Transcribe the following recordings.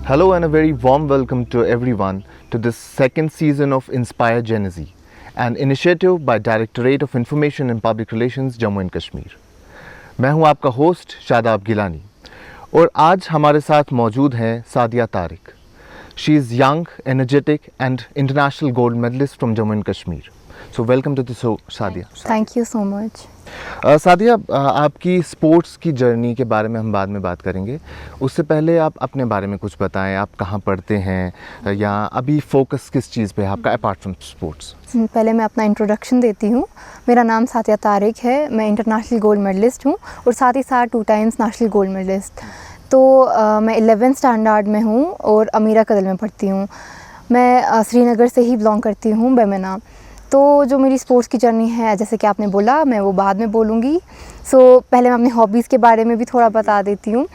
Hello and a very warm welcome to everyone to this second season of Inspire Gen Z, an initiative by Directorate of Information and Public Relations Jammu and Kashmir. मैं हूं आपका host Shadab Gilani और आज हमारे साथ मौजूद हैं Sadia Tariq. She is young, energetic and international gold medalist from Jammu and Kashmir. So welcome to the show, Sadia. Thank you so much. Sadia, आपकी स्पोर्ट्स की जर्नी के बारे में हम बाद में बात करेंगे. उससे पहले आप अपने बारे में कुछ बताएं. आप कहाँ पढ़ते हैं या अभी फोकस किस चीज़ पे है आपका अपार्ट फ्रॉम स्पोर्ट्स? पहले मैं अपना इंट्रोडक्शन देती हूँ. मेरा नाम सादिया तारिक है. मैं इंटरनेशनल गोल्ड मेडलिस्ट हूँ और साथ ही साथ 2 टाइम्स नेशनल गोल्ड मेडलिस्ट. तो मैं 11th स्टैंडर्ड में हूँ और अमीरा कदल में पढ़ती हूँ. मैं श्रीनगर से ही बिलोंग करती हूँ, बेमेना. तो जो मेरी स्पोर्ट्स की जर्नी है, जैसे कि आपने बोला, मैं वो बाद में बोलूँगी. पहले मैं अपनी हॉबीज़ के बारे में भी थोड़ा बता देती हूँ.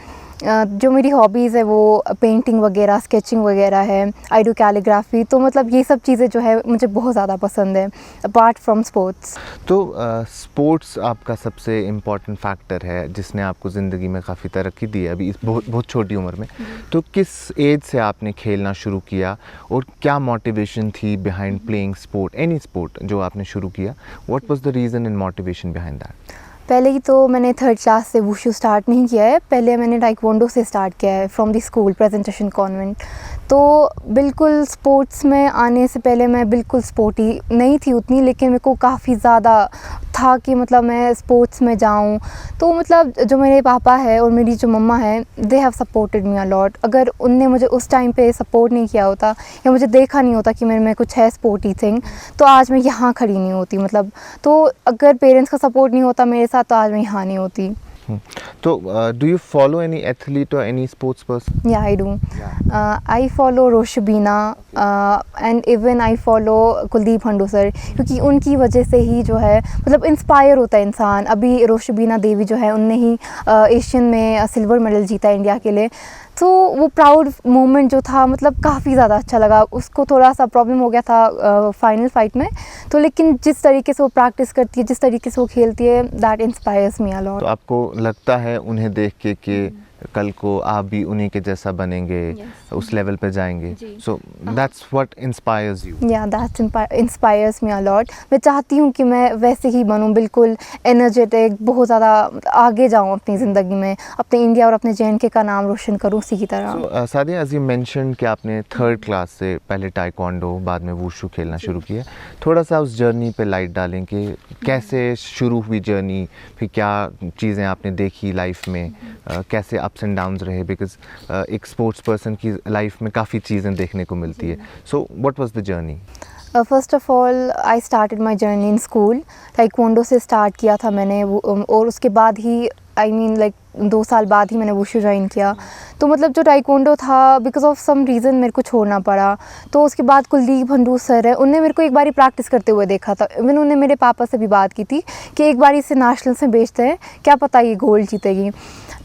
जो मेरी हॉबीज़ है वो पेंटिंग वगैरह, स्केचिंग वगैरह है. I do calligraphy. तो मतलब ये सब चीज़ें जो है मुझे बहुत ज़्यादा पसंद है अपार्ट फ्रॉम स्पोर्ट्स. तो स्पोर्ट्स आपका सबसे इम्पॉर्टेंट फैक्टर है जिसने आपको ज़िंदगी में काफ़ी तरक्की दी है अभी इस बहुत छोटी उम्र में. तो किस एज से आपने खेलना शुरू किया और क्या मोटिवेशन थी behind playing sport, any sport जो आपने शुरू किया? What was the reason and motivation behind that? पहले ही तो मैंने 3rd क्लास से वुशू स्टार्ट नहीं किया है. पहले मैंने टाइक्वांडो से स्टार्ट किया है from the school presentation convent. तो बिल्कुल स्पोर्ट्स में आने से पहले मैं बिल्कुल स्पोर्टी नहीं थी उतनी, लेकिन मेरे को काफ़ी ज़्यादा था कि मतलब मैं स्पोर्ट्स में जाऊं. तो मतलब जो मेरे पापा है और मेरी जो मम्मा है, they have supported me a lot. अगर उनने मुझे उस टाइम पे सपोर्ट नहीं किया होता या मुझे देखा नहीं होता कि मेरे में कुछ है स्पोर्टी थिंग, तो आज मैं यहाँ खड़ी नहीं होती. मतलब तो अगर पेरेंट्स का सपोर्ट नहीं होता मेरे साथ, तो आज मैं यहाँ नहीं होती. तो do you follow any athlete or any sports person? Yeah I do. I follow Roshibina and even I follow Kuldeep Handoo sir, क्योंकि उनकी वजह से ही जो है मतलब इंस्पायर होता है इंसान. अभी रोशबीना देवी जो है, उनने ही एशियन में सिल्वर मेडल जीता इंडिया के लिए. तो वो प्राउड मोमेंट जो था, मतलब काफ़ी ज़्यादा अच्छा लगा. उसको थोड़ा सा प्रॉब्लम हो गया था फाइनल फाइट में, तो लेकिन जिस तरीके से वो प्रैक्टिस करती है, जिस तरीके से वो खेलती है, that inspires me a lot. तो आपको लगता है उन्हें देख के कि कल को आप भी उन्हीं के जैसा बनेंगे, उस लेवल पे जाएंगे? So that's what inspires you? Yeah that's inspires me a lot. मैं चाहती हूँ कि मैं वैसे ही बनूँ, बिल्कुल एनर्जेटिक, बहुत ज़्यादा आगे जाऊँ अपनी ज़िंदगी में, अपने इंडिया और अपने JNK का नाम रोशन करूँ उसी की तरह. सादिया, एज यू मेंशन कि आपने 3rd क्लास से पहले टाइक्वांडो, बाद में वुशू खेलना शुरू किया. थोड़ा सा उस जर्नी पे लाइट डालें कि कैसे शुरू हुई जर्नी, फिर क्या चीज़ें आपने देखी लाइफ में, कैसे अप्स एंड डाउन्स रहे, बिकॉज एक स्पोर्ट्स पर्सन की लाइफ में काफ़ी चीज़ें देखने को मिलती है. So what was the journey? First of all I started my journey in school. Taekwondo से स्टार्ट किया था मैंने और उसके बाद ही आई मीन लाइक 2 साल बाद ही मैंने वुशू ज्वाइन किया. तो मतलब जो टाइक्वांडो था, बिकॉज ऑफ सम रीज़न मेरे को छोड़ना पड़ा. तो उसके बाद कुलदीप हंडू सर है, उनने मेरे को एक बारी प्रैक्टिस करते हुए देखा था. इवन उन्होंने मेरे पापा से भी बात की थी कि एक बार इसे नेशनल्स में भेजते हैं, क्या पता ये गोल्ड जीतेगी.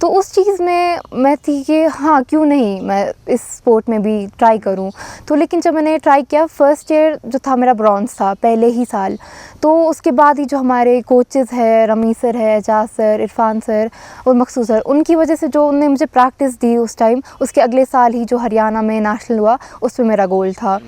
तो उस चीज़ में मैं थी कि हाँ, क्यों नहीं मैं इस स्पोर्ट में भी ट्राई करूं. तो लेकिन जब मैंने ट्राई किया, फर्स्ट ईयर जो था मेरा ब्रॉन्ज़ था पहले ही साल. तो उसके बाद ही जो हमारे कोचेस है, रमी सर है, एजाज सर, इरफान सर और मकसूद सर, उनकी वजह से जो उन्होंने मुझे प्रैक्टिस दी उस टाइम, उसके अगले साल ही जो हरियाणा में नेशनल हुआ, उसमें मेरा गोल्ड था.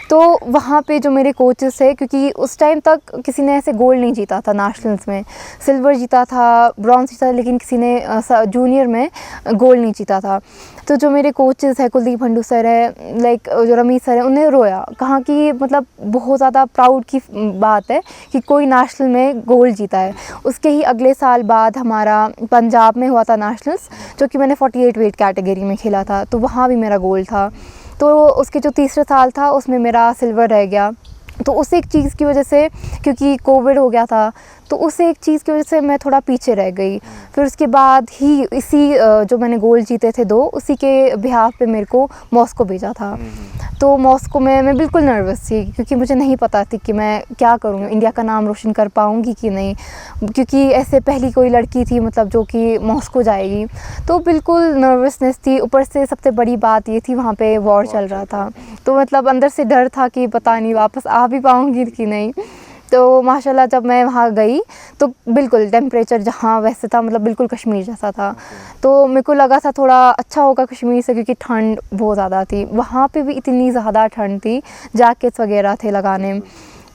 तो वहाँ पे जो मेरे कोचेस थे, क्योंकि उस टाइम तक किसी ने ऐसे गोल्ड नहीं जीता था नेशनल्स में. सिल्वर जीता था, ब्रॉन्ज जीता, लेकिन किसी ने जूनियर में गोल्ड नहीं जीता था. तो जो मेरे कोचेस है, कुलदीप हंडू सर है, लाइक जो रमी सर है, उन्हें रोया, कहा कि मतलब बहुत ज़्यादा प्राउड की बात है कि कोई नेशनल में गोल्ड जीता है. उसके ही अगले साल बाद हमारा पंजाब में हुआ था नेशनल्स, जो कि मैंने 48 वेट कैटेगरी में खेला था. तो वहाँ भी मेरा गोल्ड था. तो उसके जो तीसरा साल था, उसमें मेरा सिल्वर रह गया. तो उस एक चीज़ की वजह से, क्योंकि कोविड हो गया था, तो उस एक चीज़ की वजह से मैं थोड़ा पीछे रह गई. फिर उसके बाद ही इसी जो मैंने गोल्ड जीते थे 2, उसी के बिहाफ पे मेरे को मॉस्को भेजा था. तो मॉस्को में मैं बिल्कुल नर्वस थी, क्योंकि मुझे नहीं पता थी कि मैं क्या करूँ, इंडिया का नाम रोशन कर पाऊँगी कि नहीं, क्योंकि ऐसे पहली कोई लड़की थी मतलब जो कि मॉस्को जाएगी. तो बिल्कुल नर्वसनेस थी. ऊपर से सबसे बड़ी बात ये थी, वहाँ पे वॉर चल रहा था. तो मतलब अंदर से डर था कि पता नहीं वापस आ भी पाऊँगी कि नहीं. तो माशाल्लाह जब मैं वहाँ गई तो बिल्कुल टेम्परेचर जहाँ वैसे था, मतलब बिल्कुल कश्मीर जैसा था। तो मेरे को लगा था थोड़ा अच्छा होगा कश्मीर से, क्योंकि ठंड बहुत ज़्यादा थी। वहाँ पे भी इतनी ज़्यादा ठंड थी, जैकेट्स वगैरह थे लगाने।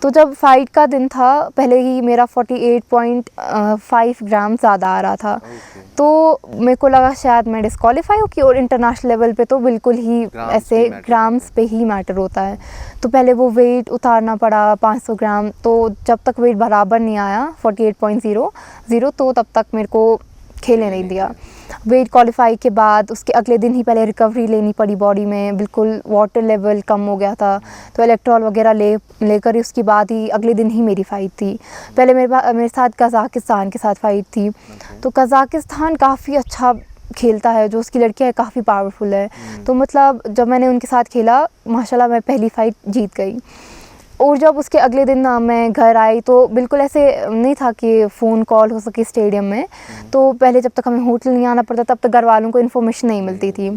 तो जब फ़ाइट का दिन था, पहले ही मेरा 48.5 ग्राम ज़्यादा आ रहा था। तो मेरे को लगा शायद मैं डिस्क्वालीफाई होगी, और इंटरनेशनल लेवल पे तो बिल्कुल ही ऐसे ग्राम्स पे ही मैटर होता है। तो पहले वो वेट उतारना पड़ा 500 ग्राम। तो जब तक वेट बराबर नहीं आया 48.00, तो तब तक मेरे को खेलने नहीं दिया। वेट क्वालिफाई के बाद उसके अगले दिन ही पहले रिकवरी लेनी पड़ी बॉडी में, बिल्कुल वाटर लेवल कम हो गया था। तो इलेक्ट्रॉल वगैरह लेकर उसके बाद ही अगले दिन ही मेरी फ़ाइट थी। पहले मेरे साथ कज़ाकिस्तान के साथ फ़ाइट थी। तो कज़ाकिस्तान काफ़ी अच्छा खेलता है, जो उसकी लड़कियाँ है काफ़ी पावरफुल है। तो मतलब जब मैंने उनके साथ खेला, माशाल्लाह मैं पहली फ़ाइट जीत गई। और जब उसके अगले दिन मैं घर आई तो बिल्कुल ऐसे नहीं था कि फ़ोन कॉल हो सके स्टेडियम में। तो पहले जब तक हमें होटल नहीं आना पड़ता, तब तक घर वालों को इन्फॉर्मेशन नहीं मिलती थी,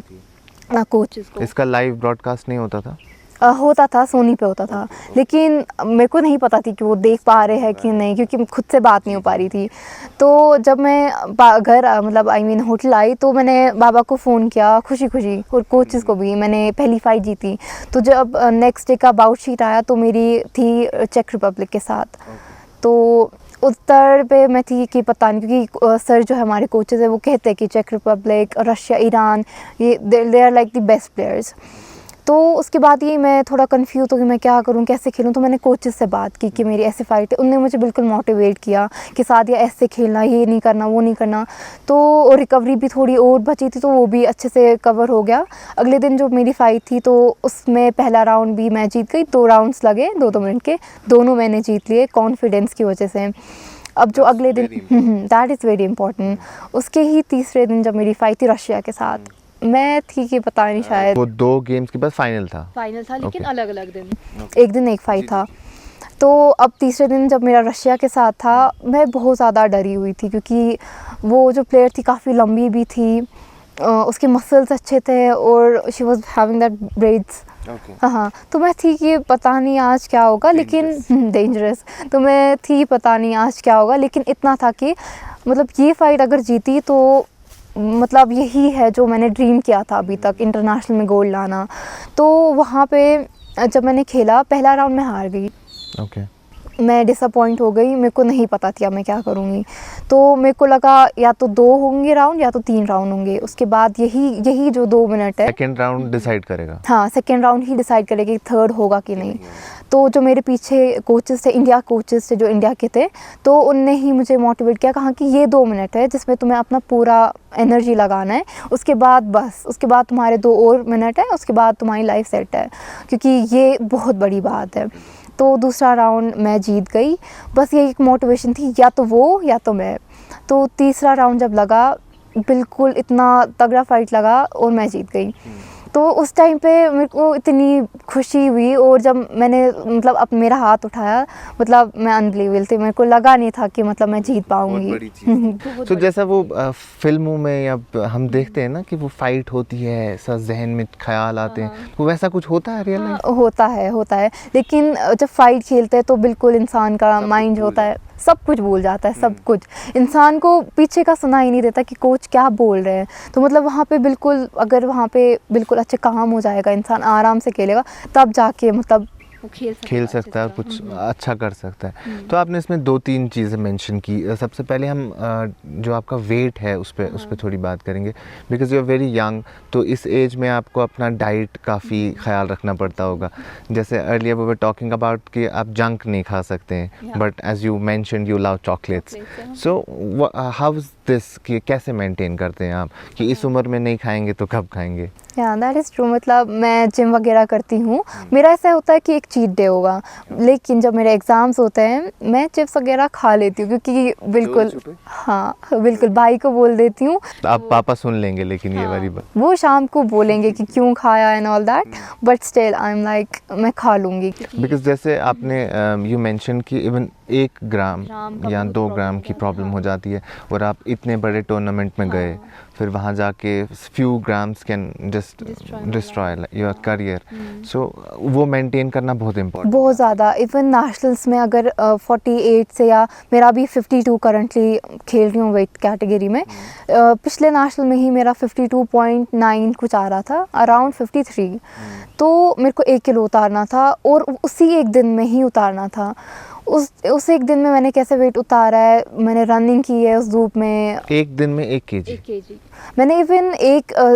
ना कोचेज़ को। इसका लाइव ब्रॉडकास्ट नहीं होता था? होता था, सोनी पे होता था, लेकिन मेरे को नहीं पता थी कि वो देख पा रहे हैं कि नहीं, क्योंकि खुद से बात नहीं हो पा रही थी। तो जब मैं घर मतलब होटल आई, तो मैंने बाबा को फ़ोन किया खुशी खुशी, और कोचेज़ को भी। मैंने पहली फ़ाइट जीती। तो जब नेक्स्ट डे का बाउट शीट आया, तो मेरी थी चेक रिपब्लिक के साथ। तो उत्तर पे मैं थी कि पता नहीं, क्योंकि सर जो हमारे कोचेज़ है वो कहते हैं कि चेक रिपब्लिक, रशिया, ईरान, ये they are like the best players. तो उसके बाद ये मैं थोड़ा कंफ्यूज हो कि मैं क्या करूं, कैसे खेलूं। तो मैंने कोचेस से बात की कि मेरी ऐसी फ़ाइट है। उन्होंने मुझे बिल्कुल मोटिवेट किया कि सादिया ऐसे खेलना, ये नहीं करना, वो नहीं करना। तो रिकवरी भी थोड़ी और बची थी, तो वो भी अच्छे से कवर हो गया। अगले दिन जो मेरी फ़ाइट थी, तो उसमें पहला राउंड भी मैं जीत गई। 2 राउंड्स लगे 2-2 मिनट के, दोनों मैंने जीत लिए कॉन्फिडेंस की वजह से। अब जो अगले दिन, दैट इज़ वेरी इंपॉर्टेंट। उसके ही तीसरे दिन जब मेरी फ़ाइट थी रशिया के साथ, मैं थी कि पता नहीं शायद वो 2 गेम्स के बाद फाइनल था? लेकिन अलग अलग दिन, एक दिन एक फाइट था। तो अब तीसरे दिन जब मेरा रशिया के साथ था, मैं बहुत ज़्यादा डरी हुई थी, क्योंकि वो जो प्लेयर थी काफ़ी लंबी भी थी, उसके मसल्स अच्छे थे, और she was having that breads. हाँ, तो मैं थी कि पता नहीं आज क्या होगा, लेकिन डेंजरस। तो मैं थी पता नहीं आज क्या होगा, लेकिन इतना था कि मतलब ये फ़ाइट अगर जीती तो मतलब यही है जो मैंने ड्रीम किया था अभी तक, इंटरनेशनल में गोल्ड लाना। तो वहाँ पे जब मैंने खेला, पहला राउंड मैं हार गई। मैं डिसअपॉइंट हो गई, मेरे को नहीं पता था मैं क्या करूँगी। तो मेरे को लगा या तो 2 होंगे राउंड या तो 3 राउंड होंगे। उसके बाद यही जो 2 मिनट है, सेकंड राउंड डिसाइड करेगा। हाँ, सेकंड राउंड ही डिसाइड करेगा कि थर्ड होगा कि नहीं। तो जो मेरे पीछे कोचेस थे, इंडिया कोचेस थे जो इंडिया के थे, तो उनने ही मुझे मोटिवेट किया, कहा कि ये 2 मिनट है जिसमें तुम्हें अपना पूरा एनर्जी लगाना है। उसके बाद बस, उसके बाद तुम्हारे 2 और मिनट है, उसके बाद तुम्हारी लाइफ सेट है, क्योंकि ये बहुत बड़ी बात है। तो दूसरा राउंड मैं जीत गई। बस ये एक मोटिवेशन थी, या तो वो या तो मैं। तो तीसरा राउंड जब लगा, बिल्कुल इतना तगड़ा फाइट लगा और मैं जीत गई। तो उस टाइम पे मेरे को इतनी खुशी हुई, और जब मैंने मतलब अब मेरा हाथ उठाया, मतलब मैं अनबिलीवेबल थी, मेरे को लगा नहीं था कि मतलब मैं जीत पाऊंगी। तो जैसा वो फिल्मों में या हम देखते हैं ना कि वो फाइट होती है, ऐसा जहन में ख्याल आते हैं, वो वैसा कुछ होता है रियल लाइफ? होता है, लेकिन जब फाइट खेलते हैं तो बिल्कुल इंसान का माइंड होता है, सब कुछ भूल जाता है, सब कुछ। इंसान को पीछे का सुना ही नहीं देता कि कोच क्या बोल रहे हैं। तो मतलब वहाँ पे बिल्कुल, अगर वहाँ पे बिल्कुल अच्छे काम हो जाएगा, इंसान आराम से खेलेगा, तब जाके मतलब वो खेल सकता है, कुछ अच्छा कर सकता है। तो आपने इसमें 2-3 चीज़ें मेंशन की। सबसे पहले हम जो आपका वेट है उस पर थोड़ी बात करेंगे, because you are very young. तो इस एज में आपको अपना डाइट काफ़ी ख्याल रखना पड़ता होगा। जैसे earlier we were talking about कि आप जंक नहीं खा सकते हैं, but as you mentioned you love chocolates. So how is this, कि कैसे मेंटेन करते हैं आप कि इस उम्र में नहीं खाएंगे तो कब खाएंगे? या दैट इज़ ट्रू। मतलब मैं जिम वगैरह करती हूँ, मेरा ऐसा होता है कि एक चीट डे होगा, लेकिन जब मेरे एग्ज़ाम्स होते हैं मैं चिप्स वगैरह खा लेती हूँ, क्योंकि बिल्कुल, हाँ बिल्कुल, भाई को बोल देती हूँ। आप पापा सुन लेंगे लेकिन ये वाली बात? वो शाम को बोलेंगे कि क्यों खाया and all that, but still I am like मैं खा लूँगी। बिकॉज जैसे आपने यू मेंशन कि इवन 1 ग्राम या 2 ग्राम की प्रॉब्लम हो जाती है, और आप इतने बड़े टूर्नामेंट में गए, फिर वहाँ जाके few grams can just destroy your career, so वो मेंटेन करना बहुत इम्पोर्टेंट। बहुत ज़्यादा। इवन नेशनल्स में अगर 48 से, या मेरा भी 52 करंटली खेल रही हूँ वेट कैटेगरी में, पिछले नेशनल में ही मेरा 52.9 कुछ आ रहा था, अराउंड 53। तो मेरे को 1 किलो उतारना था और उसी एक दिन में ही उतारना था। उस एक दिन में मैंने कैसे वेट उतारा है, मैंने रनिंग की है उस धूप में। एक दिन में 1 kg? 1 kg मैंने इवन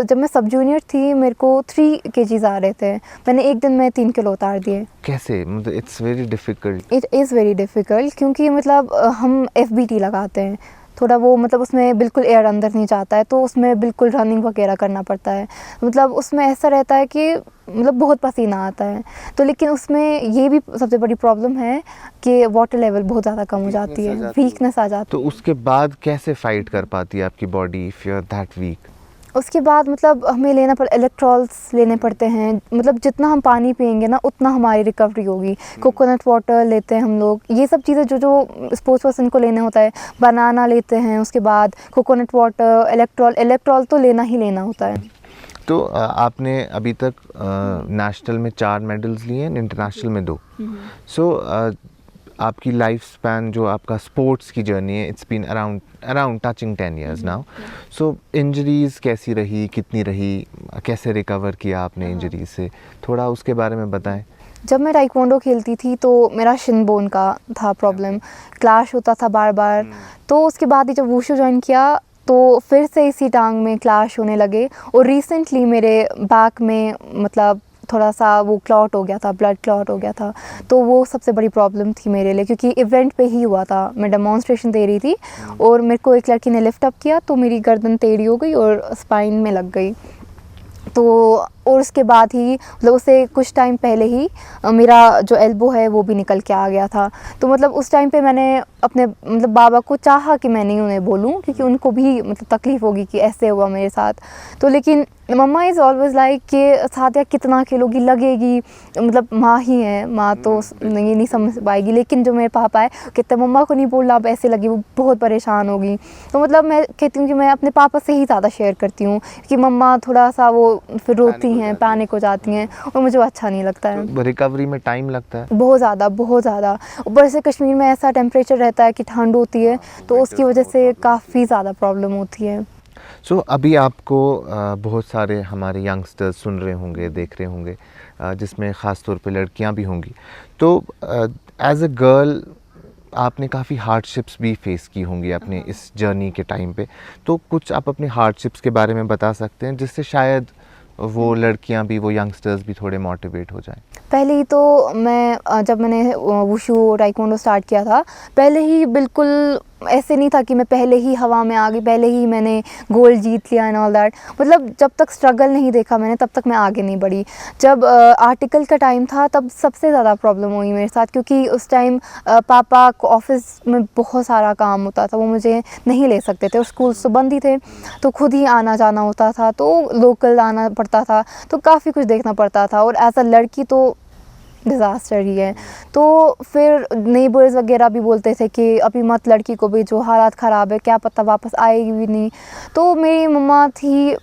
जब मैं सब जूनियर थी मेरे को 3 kgs आ रहे थे, मैंने एक दिन में 3 किलो उतार दिए। कैसे? मतलब it's very difficult. It is very difficult, क्योंकि मतलब हम FBT लगाते हैं, थोड़ा वो मतलब उसमें बिल्कुल एयर अंदर नहीं जाता है, तो उसमें बिल्कुल रनिंग वगैरह करना पड़ता है। मतलब उसमें ऐसा रहता है कि मतलब बहुत पसीना आता है, तो लेकिन उसमें ये भी सबसे बड़ी प्रॉब्लम है कि वाटर लेवल बहुत ज़्यादा कम हो जाती है, वीकनेस आ जाती तो है। उसके बाद कैसे फाइट कर पाती है आपकी body if you are that weak? उसके बाद मतलब हमें इलेक्ट्रॉल्स लेने पड़ते हैं। मतलब जितना हम पानी पिएंगे ना उतना हमारी रिकवरी होगी। कोकोनट वाटर लेते हैं हम लोग, ये सब चीज़ें जो स्पोर्ट्स पर्सन को लेना होता है। बनाना लेते हैं, उसके बाद कोकोनट वाटर, इलेक्ट्रॉल तो लेना ही लेना होता है। तो आपने अभी तक नेशनल में 4 मेडल्स लिए हैं, इंटरनेशनल में 2। सो आपकी लाइफ स्पैन जो आपका स्पोर्ट्स की जर्नी है, it's been around touching 10 years now. So injuries कैसी रही, कितनी रही, कैसे रिकवर किया आपने इंजरीज से, थोड़ा उसके बारे में बताएं। जब मैं टाइक्वांडो खेलती थी तो मेरा शिन बोन का था प्रॉब्लम, क्लैश होता था बार बार। तो उसके बाद ही जब वुशु ज्वाइन किया तो फिर से इसी टांग में क्लैश होने लगे, और रिसेंटली मेरे बैक में मतलब थोड़ा सा वो क्लॉट हो गया था, ब्लड क्लॉट हो गया था। तो वो सबसे बड़ी प्रॉब्लम थी मेरे लिए, क्योंकि इवेंट पे ही हुआ था, मैं डेमोन्स्ट्रेशन दे रही थी और मेरे को एक लड़की ने लिफ्ट अप किया तो मेरी गर्दन टेढ़ी हो गई और स्पाइन में लग गई। तो और उसके बाद ही मतलब उससे कुछ टाइम पहले ही मेरा जो एल्बो है वो भी निकल के आ गया था। तो मतलब उस टाइम पे मैंने अपने मतलब बाबा को चाहा कि मैं नहीं उन्हें बोलूं, क्योंकि उनको भी मतलब तकलीफ़ होगी कि ऐसे हुआ मेरे साथ। तो लेकिन मम्मा इज़ ऑलवेज़ लाइक कि सादिया कितना खिलोगी, लगेगी, मतलब माँ ही है, माँ तो नहीं समझ पाएगी। लेकिन जो मेरे पापा है कहते मम्मा को नहीं बोलना, अब ऐसे लगी, वो बहुत परेशान होगी। तो मतलब मैं कहती हूँ कि मैं अपने पापा से ही ज़्यादा शेयर करती हूँ, कि मम्मा थोड़ा सा वो फिर रोती हैं, पैनिक हो जाती हैं, और मुझे वो अच्छा नहीं लगता है। तो रिकवरी में टाइम लगता है बहुत ज़्यादा। ऊपर से कश्मीर में ऐसा टेम्परेचर रहता है कि ठंड होती है, तो उसकी वजह से काफ़ी ज़्यादा प्रॉब्लम होती है। सो अभी आपको बहुत सारे हमारे यंगस्टर्स सुन रहे होंगे, देख रहे होंगे, जिसमें ख़ास तौर पे लड़कियां भी होंगी। तो एज अ गर्ल आपने काफ़ी हार्डशिप्स भी फेस की होंगी अपने इस जर्नी के टाइम पे। तो कुछ आप अपने हार्डशिप्स के बारे में बता सकते हैं, जिससे शायद वो लड़कियां भी, वो यंगस्टर्स भी थोड़े मोटिवेट हो जाएं। पहले ही तो मैं जब मैंने वुशु टाइक्वांडो स्टार्ट किया था, पहले ही बिल्कुल ऐसे नहीं था कि मैं पहले ही हवा में आ गई, पहले ही मैंने गोल्ड जीत लिया एंड ऑल दैट। मतलब जब तक स्ट्रगल नहीं देखा मैंने तब तक मैं आगे नहीं बढ़ी। जब आर्टिकल का टाइम था तब सबसे ज़्यादा प्रॉब्लम हुई मेरे साथ, क्योंकि उस टाइम पापा को ऑफिस में बहुत सारा काम होता था, वो मुझे नहीं ले सकते थे और स्कूल तो बंद ही थे, तो खुद ही आना जाना होता था, तो लोकल आना पड़ता था, तो काफ़ी कुछ देखना पड़ता था। और एज अ लड़की तो डिज़ास्टर ही है। तो फिर नेबर्स वगैरह भी बोलते थे कि अभी मत लड़की को भेजो, हालात ख़राब है, क्या पता वापस आएगी भी नहीं। तो मेरी मम्मा थी,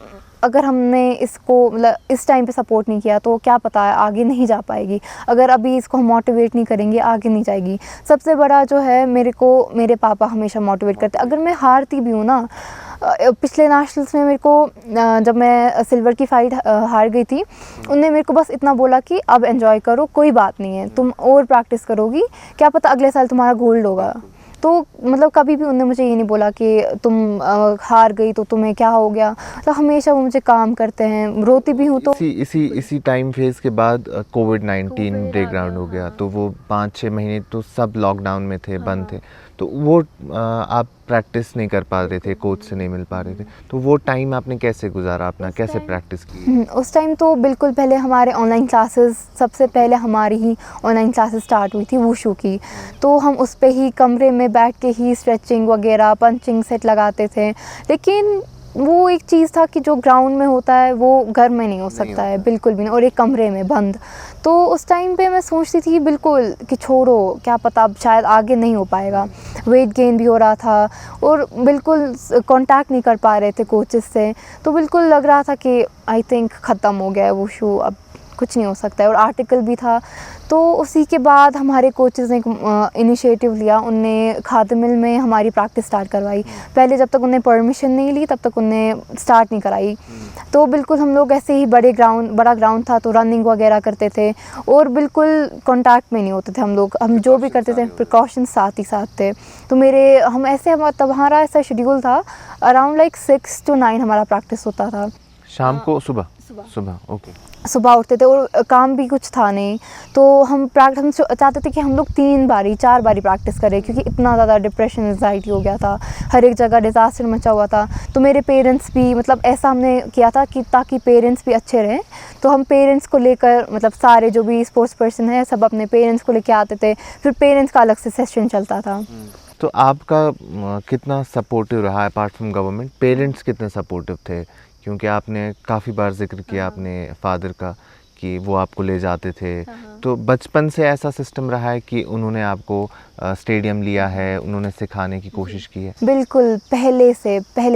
अगर हमने इसको मतलब इस टाइम पे सपोर्ट नहीं किया तो क्या पता है आगे नहीं जा पाएगी, अगर अभी इसको हम मोटिवेट नहीं करेंगे आगे नहीं जाएगी। सबसे बड़ा जो है मेरे पापा हमेशा मोटिवेट करते। अगर मैं हारती भी हूँ ना, पिछले नेशनल्स में मेरे को जब मैं सिल्वर की फाइट हार गई थी, उन्होंने मेरे को बस इतना बोला कि अब एंजॉय करो, कोई बात नहीं है, तुम और प्रैक्टिस करोगी, क्या पता अगले साल तुम्हारा गोल्ड होगा। तो मतलब कभी भी उन्होंने मुझे ये नहीं बोला कि तुम हार गई तो तुम्हें क्या हो गया। तो हमेशा वो मुझे काम करते हैं, रोती भी हूँ तो इसी टाइम फेज़ के बाद कोविड-19 ब्रेकग्राउंड हो गया, तो वो 5-6 महीने तो सब लॉकडाउन में थे, बंद थे। तो वो आप प्रैक्टिस नहीं कर पा रहे थे, कोच से नहीं मिल पा रहे थे, तो वो टाइम आपने कैसे गुजारा अपना, कैसे प्रैक्टिस की? उस टाइम तो बिल्कुल पहले हमारे ऑनलाइन क्लासेस, सबसे पहले हमारी ही ऑनलाइन क्लासेस स्टार्ट हुई थी वुशु की। तो हम उस पे ही कमरे में बैठ के ही स्ट्रेचिंग वगैरह, पंचिंग सेट लगाते थे। लेकिन वो एक चीज़ था कि जो ग्राउंड में होता है वो घर में नहीं हो सकता है, बिल्कुल भी नहीं, और एक कमरे में बंद। तो उस टाइम पे मैं सोचती थी बिल्कुल कि छोड़ो, क्या पता अब शायद आगे नहीं हो पाएगा। वेट गेन भी हो रहा था और बिल्कुल कांटेक्ट नहीं कर पा रहे थे कोचेस से, तो बिल्कुल लग रहा था कि आई थिंक ख़त्म हो गया है वो शो, अब कुछ नहीं हो सकता है। और आर्टिकल भी था, तो उसी के बाद हमारे कोचेस ने इनिशिएटिव लिया, उनने खाद मिल में हमारी प्रैक्टिस स्टार्ट करवाई। पहले जब तक उन्हें परमिशन नहीं ली तब तक उन्हें स्टार्ट नहीं कराई। तो बिल्कुल हम लोग ऐसे ही बड़ा ग्राउंड था तो रनिंग वगैरह करते थे और बिल्कुल कांटेक्ट में नहीं होते थे हम लोग। हम जो भी करते थे प्रिकॉशंस साथ ही साथ थे। तो तब हमारा ऐसा शेड्यूल था, अराउंड लाइक 6 to 9 हमारा प्रैक्टिस होता था। शाम को सुबह ओके। सुबह उठते थे और काम भी कुछ था नहीं, तो हम चाहते थे कि हम लोग 4 बारी प्रैक्टिस करें, क्योंकि इतना ज़्यादा डिप्रेशन एंजाइटी हो गया था, हर एक जगह डिज़ास्टर मचा हुआ था। तो मेरे पेरेंट्स भी, मतलब ऐसा हमने किया था कि ताकि पेरेंट्स भी अच्छे रहें, तो हम पेरेंट्स को लेकर, मतलब सारे जो भी स्पोर्ट्स पर्सन हैं सब अपने पेरेंट्स को लेके आते थे, फिर पेरेंट्स का अलग से सेशन चलता था। तो आपका कितना सपोर्टिव रहा अपार्ट फ्रॉम गवर्नमेंट? पेरेंट्स कितने सपोर्टिव थे? क्योंकि आपने काफ़ी बार जिक्र किया अपने फादर का कि वो आपको ले जाते थे, तो बचपन से ऐसा सिस्टम रहा है कि उन्होंने आपको स्टेडियम लिया है, उन्होंने सिखाने की कोशिश की है? बिल्कुल, पहले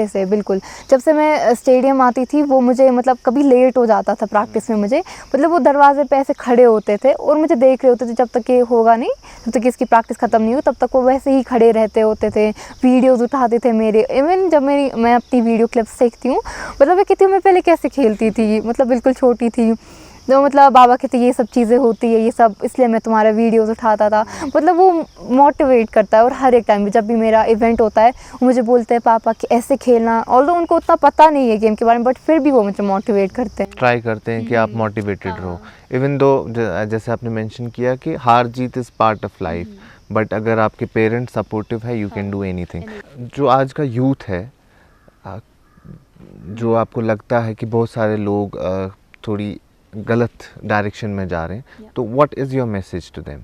से बिल्कुल। जब से मैं स्टेडियम आती थी वो मुझे, मतलब कभी लेट हो जाता था प्रैक्टिस में मुझे, मतलब वो दरवाजे पे ऐसे खड़े होते थे और मुझे देख रहे होते थे, जब तक ये होगा नहीं, जब तक इसकी प्रैक्टिस ख़त्म नहीं हुई तब तक वो वैसे ही खड़े रहते होते थे, वीडियोज़ उठाते थे मेरे। इवन जब मैं अपनी वीडियो क्लिप्स देखती हूँ, मतलब मैं कहती हूँ मैं पहले कैसे खेलती थी, मतलब बिल्कुल छोटी थी, तो मतलब बाबा कहते ये सब चीज़ें होती है, ये सब इसलिए मैं तुम्हारा वीडियोस उठाता था। मतलब वो मोटिवेट करता है और हर एक टाइम जब भी मेरा इवेंट होता है वो मुझे बोलते हैं पापा कि ऐसे खेलना, ऑल्दो उनको उतना पता नहीं है गेम के बारे में, बट फिर भी वो मुझे मोटिवेट करते हैं, ट्राई करते हैं कि आप मोटिवेटेड रहो। इवन दो जैसे आपने मेंशन किया कि हार जीत is part of life, but अगर आपके पेरेंट्स सपोर्टिव है यू कैन डू एनीथिंग। जो आज का यूथ है, जो आपको लगता है कि बहुत सारे लोग थोड़ी गलत डायरेक्शन में जा रहे हैं, तो what is your message to them?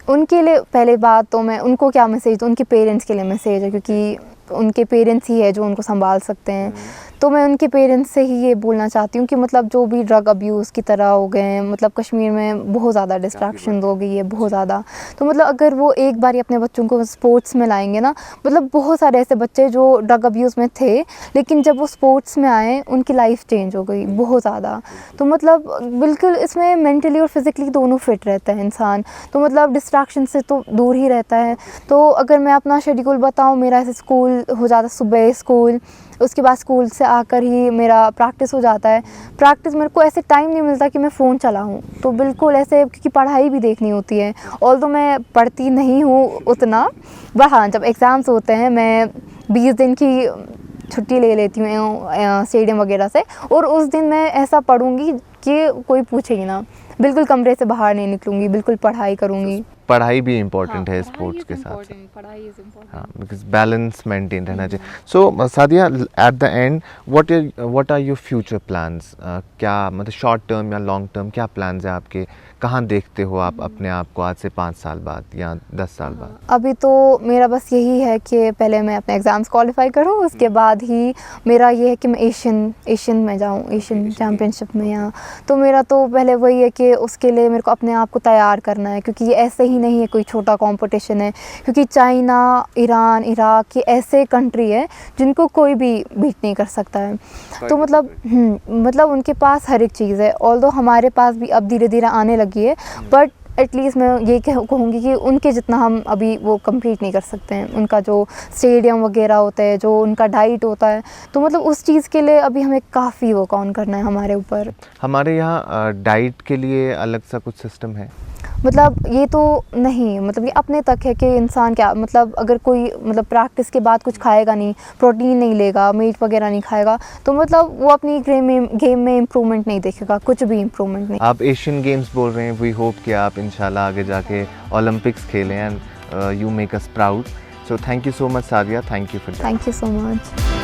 उनके लिए पहले बात तो मैं उनको क्या मैसेज, तो उनके पेरेंट्स के लिए मैसेज है, क्योंकि उनके पेरेंट्स ही है जो उनको संभाल सकते हैं। तो मैं उनके पेरेंट्स से ही ये बोलना चाहती हूँ कि मतलब जो भी ड्रग अब्यूज़ की तरह हो गए हैं, मतलब कश्मीर में बहुत ज़्यादा डिस्ट्रैक्शन हो गई है, बहुत ज़्यादा। तो मतलब अगर वो एक बार अपने बच्चों को स्पोर्ट्स में लाएंगे ना, मतलब बहुत सारे ऐसे बच्चे जो ड्रग अब्यूज़ में थे लेकिन जब वो स्पोर्ट्स में आए उनकी लाइफ चेंज हो गई बहुत ज़्यादा। तो मतलब बिल्कुल इसमें मेंटली और फिज़िकली दोनों फिट रहता है इंसान, तो मतलब डिस्ट्रैक्शन से तो दूर ही रहता है। तो अगर मैं अपना शेड्यूल बताऊँ, मेरा ऐसे स्कूल हो जाता, सुबह स्कूल, उसके बाद स्कूल से आकर ही मेरा प्रैक्टिस हो जाता है। प्रैक्टिस मेरे को ऐसे टाइम नहीं मिलता कि मैं फ़ोन चलाऊँ, तो बिल्कुल ऐसे, क्योंकि पढ़ाई भी देखनी होती है। ऑल्दो मैं पढ़ती नहीं हूँ उतना, बट हाँ जब एग्ज़ाम्स होते हैं मैं 20 दिन की छुट्टी ले लेती हूँ स्टेडियम वगैरह से, और उस दिन मैं ऐसा पढ़ूँगी कि कोई पूछे ही ना, बिल्कुल कमरे से बाहर नहीं निकलूँगी, बिल्कुल पढ़ाई करूँगी। पढ़ाई भी इम्पोर्टेंट है स्पोर्ट्स के साथ साथ, हाँ, बिकॉज बैलेंस मेंटेन रहना चाहिए। So Sadia, at the end what are your future plans? क्या मतलब शॉर्ट टर्म या लॉन्ग टर्म क्या प्लान्स है आपके? कहाँ देखते हो आप अपने आप को आज से 5 साल बाद या 10 साल बाद? अभी तो मेरा बस यही है कि पहले मैं अपने एग्ज़ाम्स क्वालिफाई करूँ, उसके बाद ही मेरा ये है कि मैं एशियन में जाऊँ, एशियन चैम्पियनशिप में। यहाँ तो मेरा तो पहले वही है कि उसके लिए मेरे को अपने आप को तैयार करना है, क्योंकि ये ऐसे ही नहीं है कोई छोटा कंपटीशन है, क्योंकि चाइना, ईरान, इराक ये ऐसे कंट्री है जिनको कोई भी बीट नहीं कर सकता है। तो मतलब उनके पास हर एक चीज़ है, ऑल्दो हमारे पास भी अब धीरे धीरे आने लगी है, बट एटलीस्ट मैं ये कहूँगी कि उनके जितना हम अभी वो कंप्लीट नहीं कर सकते हैं। उनका जो स्टेडियम वगैरह होता है, जो उनका डाइट होता है, तो मतलब उस चीज़ के लिए अभी हमें काफ़ी वर्क ऑन करना है हमारे ऊपर। हमारे यहाँ डाइट के लिए अलग सा कुछ सिस्टम है? मतलब ये तो नहीं, मतलब ये अपने तक है कि इंसान क्या, मतलब अगर कोई मतलब प्रैक्टिस के बाद कुछ खाएगा नहीं, प्रोटीन नहीं लेगा, मीट वगैरह नहीं खाएगा, तो मतलब वो अपनी गेम में इम्प्रूवमेंट नहीं देखेगा, कुछ भी इम्प्रूवमेंट नहीं। आप एशियन गेम्स बोल रहे हैं, वी होप कि आप इंशाल्लाह आगे जाके ओलंपिक्स खेलें and you make us proud. So thank you so much Sadia, thank you for that. Thank you so much.